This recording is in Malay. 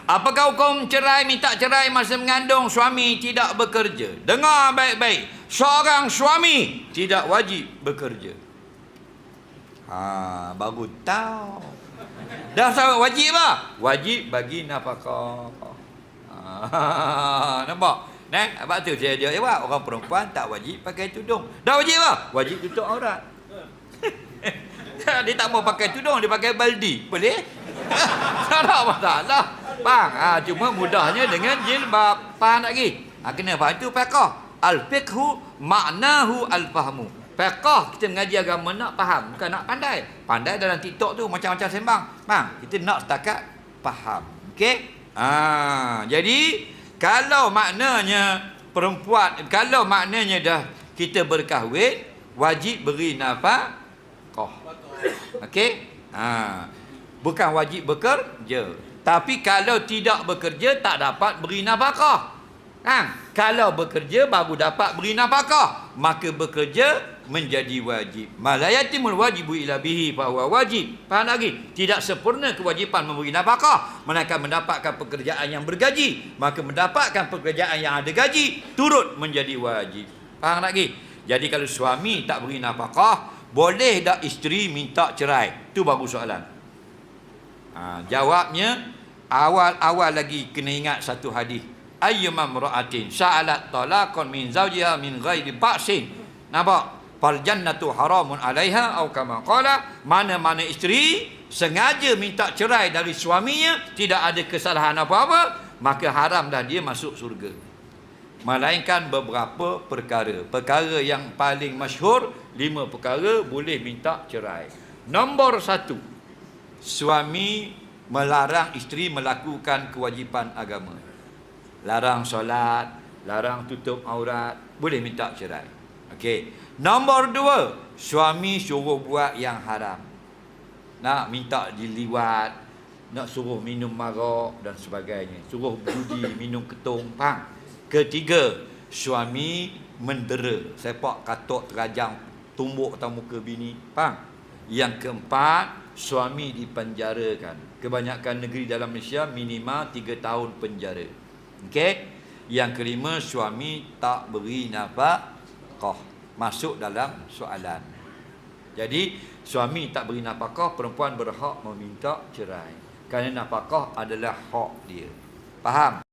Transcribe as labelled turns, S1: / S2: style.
S1: Apakah hukum cerai, minta cerai masa mengandung suami tidak bekerja? Dengar baik-baik. Seorang suami tidak wajib bekerja. Baru tahu. Dah tahu wajib apa? Wajib bagi nafkah. Nampak? Sebab tu saya jawab, orang perempuan tak wajib pakai tudung. Dah wajib apa? Wajib tutup aurat. Dia tak mau pakai tudung, dia pakai baldi. Boleh? Tak ada masalah. Faham? Cuma mudahnya dengan jilbab. Faham tak lagi? Kena faham. Itu fiqh. Al-fiqhu maknahu al-fahmu. Fiqh kita mengaji agama nak faham, bukan nak pandai. Pandai dalam TikTok tu macam-macam sembang. Faham? Kita nak setakat faham. Okey? Jadi kalau maknanya perempuan, kalau maknanya dah kita berkahwin, wajib beri nafkah. Okey? Bukan wajib bekerja. Tapi kalau tidak bekerja tak dapat beri nafkah. Kalau bekerja baru dapat beri nafkah, maka bekerja menjadi wajib. Malayatimul wajibu ila bihi fa huwa wajib. Faham lagi? Tidak sempurna kewajipan memberi nafkah, melainkan mendapatkan pekerjaan yang bergaji, maka mendapatkan pekerjaan yang ada gaji turut menjadi wajib. Faham lagi? Jadi kalau suami tak beri nafkah, boleh tak isteri minta cerai? Itu baru soalan. Jawabnya awal-awal lagi kena ingat satu hadis. Ayyuma imra'atin sa'alat talaqan min zawjiha min ghairi ba'sin. Nampak? Fal jannatu haramun 'alaiha atau kama qala, mana-mana isteri sengaja minta cerai dari suaminya, tidak ada kesalahan apa-apa, maka haram dah dia masuk surga. Melainkan beberapa perkara. Perkara yang paling masyhur, 5 perkara boleh minta cerai. Nombor 1, suami melarang isteri melakukan kewajipan agama. Larang solat, larang tutup aurat, boleh minta cerai. Okey. Nombor 2, suami suruh buat yang haram. Nak minta diliwat, nak suruh minum marak dan sebagainya. Suruh judi, minum ketung. Faham? Ketiga, suami mendera, sepak katuk terajang tumbuk atas muka bini. Faham? Yang keempat, suami dipenjarakan. Kebanyakan negeri dalam Malaysia minimal 3 tahun penjara. Okey? Yang kelima, suami tak beri nafkah. Masuk dalam soalan. Jadi suami tak beri nafkah, perempuan berhak meminta cerai. Kerana nafkah adalah hak dia. Faham?